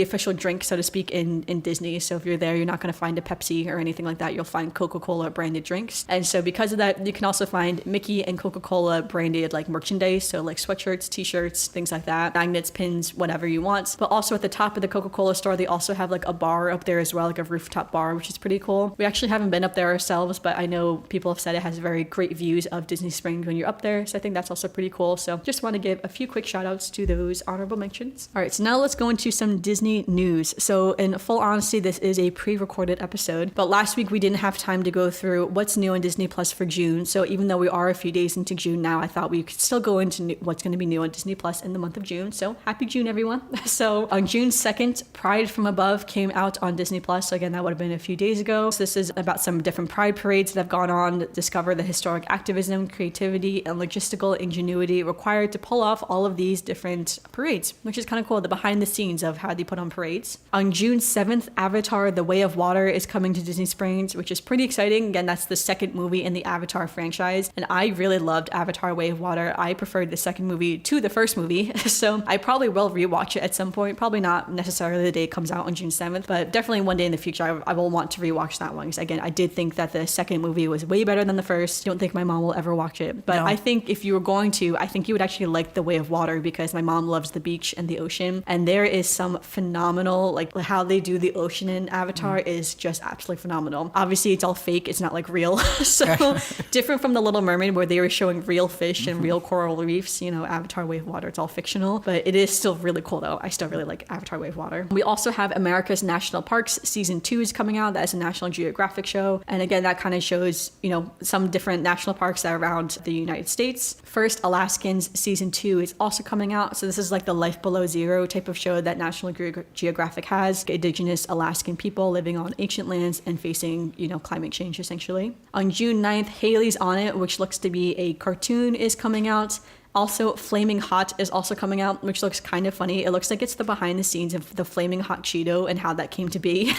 official drink, so to speak, in Disney. So if you're there, you're not going to find a Pepsi or anything like that. You'll find Coca-Cola branded drinks. And so because of that, you can also find Mickey and Coca-Cola branded like merchandise. So like sweatshirts, t-shirts, things like that, magnets, pins, whatever you want. But also at the top of the Coca-Cola store, they also have like a bar up there as well, like a rooftop bar, which is pretty cool. We actually haven't been up there ourselves, but I know people have said it has very great views of Disney Springs when you're up there. So I think that's also pretty cool. So just want to give a few quick shout outs to those honorable mentions. All right, so now let's go into some Disney news. So in full honesty, this is a pre-recorded episode, but last week we didn't have time to go through what's new on Disney Plus for June. So even though we are a few days into June now, I thought we could still go into what's going to be new on Disney Plus in the month of June. So happy June, everyone. So on June 2nd, Pride from Above came out on Disney Plus. So again, that would have been a few days ago. So this is about some different Pride parades that have gone on, discover the historic activism, creativity, and logistical ingenuity required to pull off all of these different parades, which is kind of cool, the behind the scenes of how they put on parades. On June 7th, Avatar: The Way of Water is coming to Disney Springs, which is pretty exciting. Again, that's the second movie in the Avatar franchise, and I really loved Avatar: Way of Water. I preferred the second movie to the first movie, so I probably will rewatch it at some point. Probably not necessarily the day it comes out on June 7th, but definitely one day in the future I will want to rewatch that one, because again, I did think that the second movie was way better than the first. Don't think my mom will ever watch it, but no. I think if you were going to, I think you would actually like The Way of Water, because my mom loves the beach and the ocean, and there is some phenomenal, like how they do the ocean in Avatar is just absolutely phenomenal. Obviously it's all fake, it's not like real, so different from The Little Mermaid where they were showing real fish and real coral reefs. You know, Avatar: Way of Water, it's all fictional, but it is still really cool though. I still really like Avatar: Way of Water. We also have America's National Parks season 2 is coming out. That is a National Geographic show, and again, that kind of shows, you know, some different national parks that are around the United States. First Alaskans season 2 is also coming out. So this is like the Life Below Zero type of show that National Geographic has. Indigenous Alaskan people living on ancient lands and facing, you know, climate change essentially. On June 9th, Haley's on It, which looks to be a cartoon, is coming out. Also, Flaming Hot is also coming out, which looks kind of funny. It looks like it's the behind the scenes of the Flaming Hot Cheeto and how that came to be.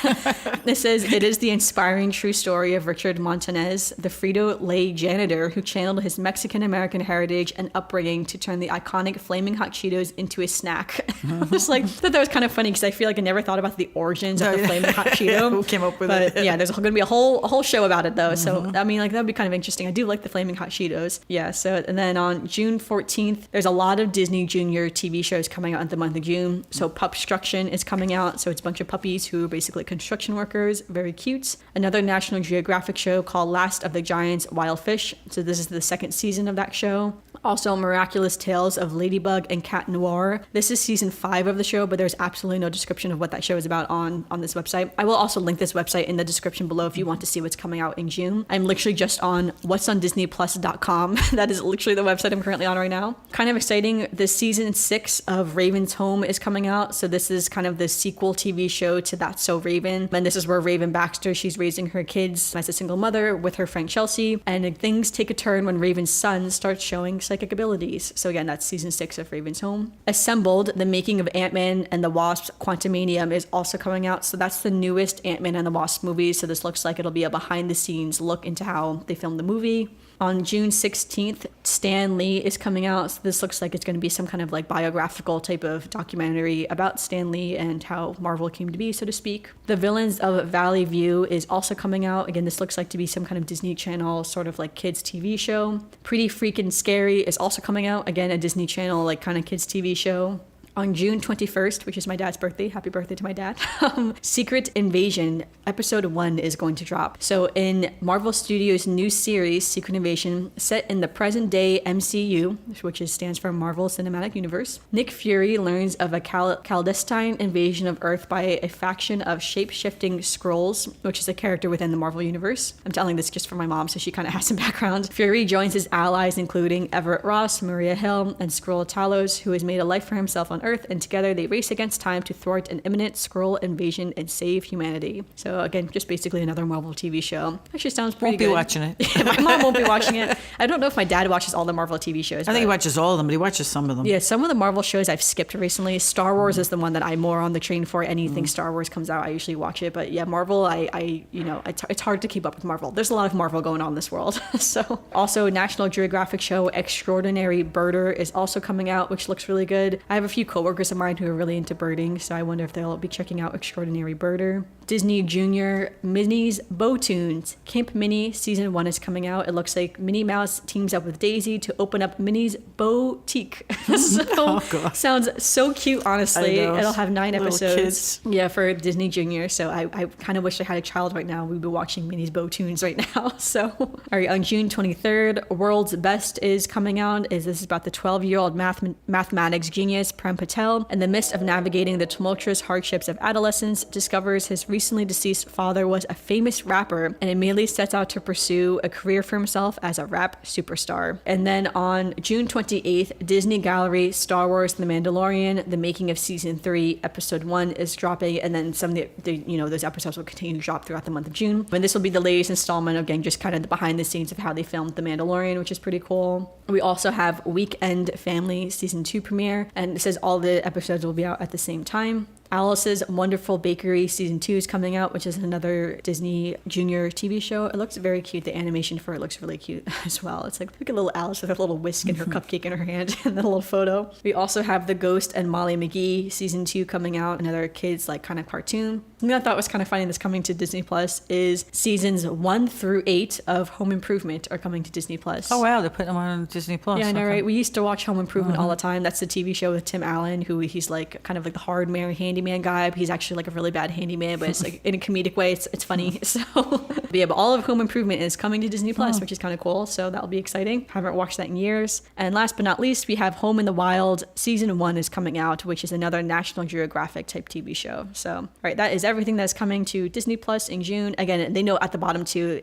It says, it is the inspiring true story of Richard Montanez, the Frito-Lay janitor who channeled his Mexican-American heritage and upbringing to turn the iconic Flaming Hot Cheetos into a snack. I was like, that was kind of funny because I feel like I never thought about the origins of the Flaming Hot Cheeto. Who came up with it? Yeah, there's going to be a whole show about it though. So, I mean, like that would be kind of interesting. I do like the Flaming Hot Cheetos. Yeah, so, and then on June 14th, there's a lot of Disney Junior TV shows coming out in the month of June. So Pupstruction is coming out. So it's a bunch of puppies who are basically construction workers. Very cute. Another National Geographic show called Last of the Giants Wild Fish. So this is the second season of that show. Also, Miraculous Tales of Ladybug and Cat Noir. This is season 5 of the show, but there's absolutely no description of what that show is about on this website. I will also link this website in the description below if you want to see what's coming out in June. I'm literally just on whatsondisneyplus.com. That is literally the website I'm currently on right now. Kind of exciting, the season 6 of Raven's Home is coming out. So this is kind of the sequel TV show to That's So Raven. And this is where Raven Baxter, she's raising her kids as a single mother with her friend Chelsea. And things take a turn when Raven's son starts showing psychic abilities. So again, that's season 6 of Raven's Home. Assembled, the making of Ant-Man and the Wasp Quantumanium is also coming out. So that's the newest Ant-Man and the Wasp movie. So this looks like it'll be a behind the scenes look into how they filmed the movie. On June 16th, Stan Lee is coming out. So this looks like it's going to be some kind of like biographical type of documentary about Stan Lee and how Marvel came to be, so to speak. The Villains of Valley View is also coming out. Again, this looks like to be some kind of Disney Channel sort of like kids TV show. Pretty Freaking Scary is also coming out. Again, a Disney Channel like kind of kids TV show. On June 21st, which is my dad's birthday, happy birthday to my dad, Secret Invasion episode 1 is going to drop. So in Marvel Studios' new series, Secret Invasion, set in the present day MCU, which stands for Marvel Cinematic Universe, Nick Fury learns of a clandestine invasion of Earth by a faction of shape-shifting Skrulls, which is a character within the Marvel Universe. I'm telling this just for my mom, so she kind of has some background. Fury joins his allies, including Everett Ross, Maria Hill, and Skrull Talos, who has made a life for himself on on Earth, and together they race against time to thwart an imminent Skrull invasion and save humanity. So again, just basically another Marvel TV show. Actually sounds pretty good. Won't be watching it. My mom won't be watching it. I don't know if my dad watches all the Marvel TV shows. I think he watches all of them, but he watches some of them. Yeah, some of the Marvel shows I've skipped recently. Star Wars is the one that I'm more on the train for. Anything Star Wars comes out, I usually watch it. But yeah, Marvel, it's hard to keep up with Marvel. There's a lot of Marvel going on in this world. So also National Geographic show Extraordinary Birder is also coming out, which looks really good. I have a few coworkers of mine who are really into birding, so I wonder if they'll be checking out Extraordinary Birder. Disney Junior Minnie's Bow Tunes. Camp Minnie Season 1 is coming out. It looks like Minnie Mouse teams up with Daisy to open up Minnie's Boutique. Sounds so cute, honestly. It'll have 9 Little episodes. kids. Yeah, for Disney Junior. So I kind of wish I had a child right now. We'd be watching Minnie's Bow Tunes right now. So, all right, on June 23rd, World's Best is coming out. This is about the 12-year-old mathematics genius Prem Patel. In the midst of navigating the tumultuous hardships of adolescence, discovers his recently deceased father was a famous rapper and immediately sets out to pursue a career for himself as a rap superstar. And then on June 28th, Disney Gallery, Star Wars The Mandalorian, the making of Season 3, Episode 1 is dropping, and then some of those episodes will continue to drop throughout the month of June. And this will be the latest installment, again, just kind of the behind the scenes of how they filmed The Mandalorian, which is pretty cool. We also have Weekend Family Season 2 premiere, and it says all the episodes will be out at the same time. Alice's Wonderful Bakery Season 2 is coming out, which is another Disney Junior TV show. It looks very cute. The animation for it looks really cute as well. It's like, look at little Alice with her little whisk and her cupcake in her hand and then a little photo. We also have The Ghost and Molly McGee Season 2 coming out, another kids like kind of cartoon. Something I thought was kind of funny that's coming to Disney Plus is Seasons 1 through 8 of Home Improvement are coming to Disney Plus. Oh wow, they're putting them on Disney Plus. Yeah, I know, right? We used to watch Home Improvement all the time. That's the TV show with Tim Allen, who he's like kind of like the hard man handyman guy. But he's actually like a really bad handyman, but it's like in a comedic way. It's funny. So, but all of Home Improvement is coming to Disney Plus, which is kind of cool. So that'll be exciting. Haven't watched that in years. And last but not least, we have Home in the Wild. Season 1 is coming out, which is another National Geographic type TV show. So, all right, that is everything that's coming to Disney Plus in June. Again, they know at the bottom too.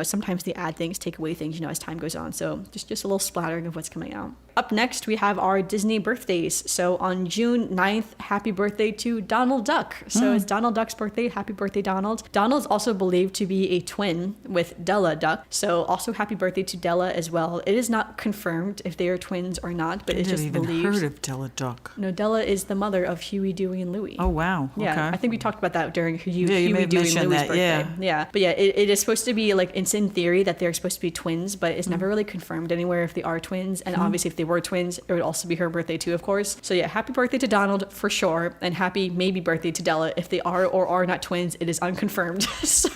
Sometimes they add things, take away things, as time goes on. So just a little splattering of what's coming out. Up next, we have our Disney birthdays. So on June 9th, happy birthday to Donald Duck. So it's Donald Duck's birthday. Happy birthday, Donald. Donald's also believed to be a twin with Della Duck. So also happy birthday to Della as well. It is not confirmed if they are twins or not, but it's just believed. I've never even heard of Della Duck. No, Della is the mother of Huey, Dewey, and Louie. Oh, wow. Yeah, okay. I think we talked about that during Huey, may have Dewey, and mentioned Louie's that, birthday. Yeah. But yeah, it is supposed to be like, it's in theory that they're supposed to be twins, but it's never really confirmed anywhere if they are twins. And obviously if they were twins, it would also be her birthday too, of course. So yeah, happy birthday to Donald for sure, and happy maybe birthday to Della if they are or are not twins. It is unconfirmed. So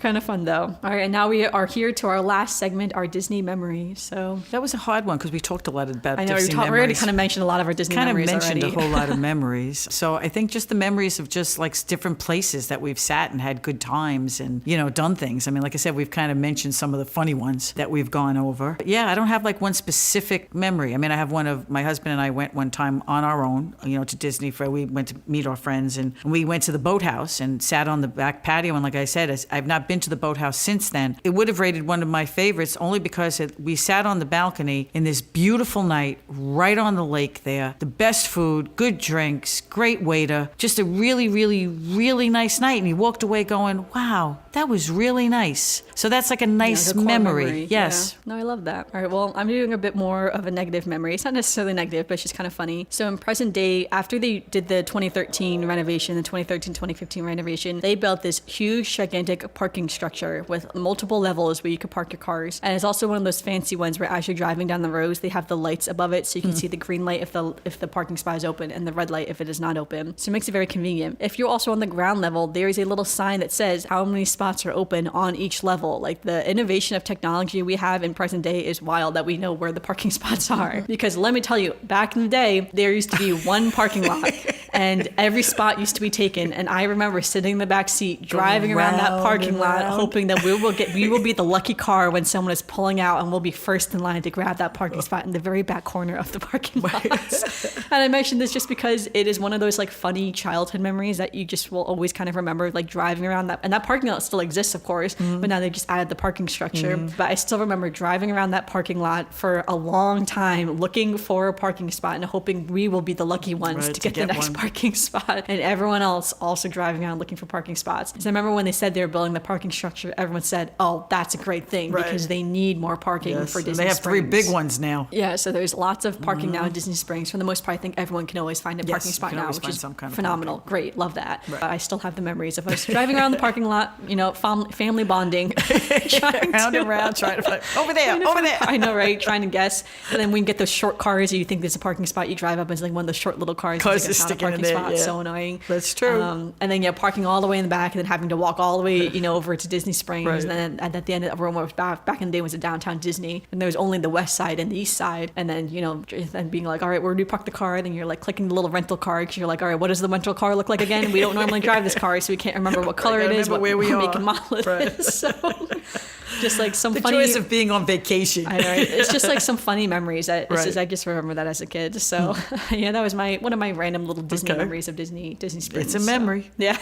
kind of fun though. All right, and now we are here to our last segment, our Disney memory. So that was a hard one because we talked a lot about I know Disney we already memories. kind of mentioned a lot of our Disney memories already. Kind of mentioned a whole lot of memories. So I think just the memories of just like different places that we've sat and had good times and, done things. I mean, like I said, we've kind of mentioned some of the funny ones that we've gone over. But yeah, I don't have like one specific memory. I mean, I have one of my husband and I went one time on our own, to Disney we went to meet our friends and we went to the boathouse and sat on the back patio. And like I said, I've not been to the boathouse since then. It would have rated one of my favorites only because we sat on the balcony in this beautiful night right on the lake there. The best food, good drinks, great waiter, just a really, really, really nice night. And you walked away going, wow, that was really nice. So that's like a nice memory. Yes. Yeah. No, I love that. All right, well, I'm doing a bit more of a negative memory. It's not necessarily negative, but it's just kind of funny. So in present day, after they did the 2013 renovation, the 2013-2015 renovation, they built this huge, gigantic parking structure with multiple levels where you could park your cars. And it's also one of those fancy ones where as you're driving down the roads, they have the lights above it so you can see the green light if the parking spot is open and the red light if it is not open. So it makes it very convenient. If you're also on the ground level, there is a little sign that says how many spots are open on each level. Like the innovation of technology we have in present day is wild that we know where the parking spots are. Because let me tell you, back in the day, there used to be one parking lot And every spot used to be taken. And I remember sitting in the back seat, driving around that parking lot, hoping that we will be the lucky car when someone is pulling out, and we'll be first in line to grab that parking spot in the very back corner of the parking lot. And I mentioned this just because it is one of those like funny childhood memories that you just will always kind of remember, like driving around that. And that parking lot still exists, of course, but now they just added the parking structure. But I still remember driving around that parking lot for a long time, looking for a parking spot and hoping we will be the lucky ones to get the next parking spot. And everyone else also driving around looking for parking spots. Because I remember when they said they were building the parking structure, everyone said, oh, that's a great thing because they need more parking for Disney Springs. They have 3 big ones now. Yeah, so there's lots of parking now in Disney Springs. For the most part, I think everyone can always find a parking spot now, which is phenomenal. Great, love that. Right. I still have the memories of us driving around the parking lot, family bonding, trying to find, over there. I know, right? Trying to guess. And then we can get those short cars. You think there's a parking spot, you drive up and it's like one of those short little cars. Cars like is sticking in there. Spot. So annoying. That's true. And then parking all the way in the back and then having to walk all the way, over to Disney Springs. Right. And then at the end of everyone was back in the day was a downtown Disney, and there was only the west side and the east side. And then then being like, all right, where do we park the car? And then you're like clicking the little rental car because you're like, all right, what does the rental car look like again? We don't normally drive this car, so we can't remember what color it is, what make and model it is. So just like some funny joys of being on vacation. I know, it's just like some funny memories. I just remember that as a kid. So that was one of my random little Disney memories of Disney Springs. It's a memory. So, yeah.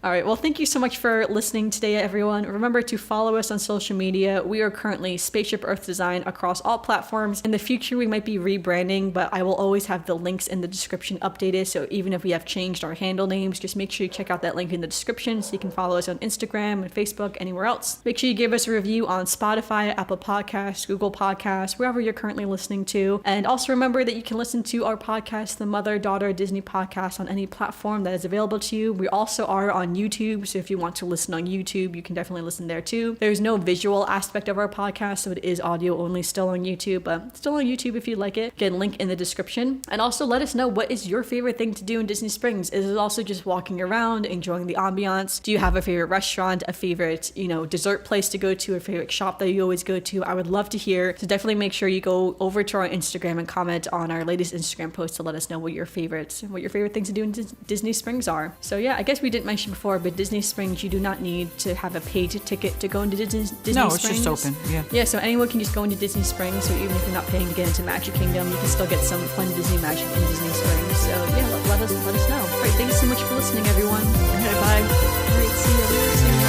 All right. Well, thank you so much for listening today, everyone. Remember to follow us on social media. We are currently Spaceship Earth Design across all platforms. In the future, we might be rebranding, but I will always have the links in the description updated. So even if we have changed our handle names, just make sure you check out that link in the description so you can follow us on Instagram and Facebook, anywhere else. Make sure you give us a review on Spotify, Apple Podcasts, Google Podcasts, wherever you're currently listening to. And also remember that you can listen to our podcast, the Mother-Daughter Disney Podcast, on any platform that is available to you. We also are on YouTube, so if you want to listen on YouTube, you can definitely listen there too. There's no visual aspect of our podcast, so it is audio only still on YouTube, but still on YouTube if you'd like it. Again, link in the description. And also let us know, what is your favorite thing to do in Disney Springs? Is it also just walking around, enjoying the ambiance? Do you have a favorite restaurant, a favorite, dessert place to go to, a favorite shop that you always go to? I would love to hear. So definitely make sure you go over to our Instagram and comment on our latest Instagram post to let us know what your favorite things to do in Disney Springs are. So yeah, I guess we didn't mention before, but Disney Springs, you do not need to have a paid ticket to go into Disney Springs. No, it's just open. Yeah, so anyone can just go into Disney Springs. So even if you're not paying to get into Magic Kingdom, you can still get some fun Disney magic in Disney Springs. So yeah, let us know. All right, thanks so much for listening, everyone. Okay, bye. All right, see you soon.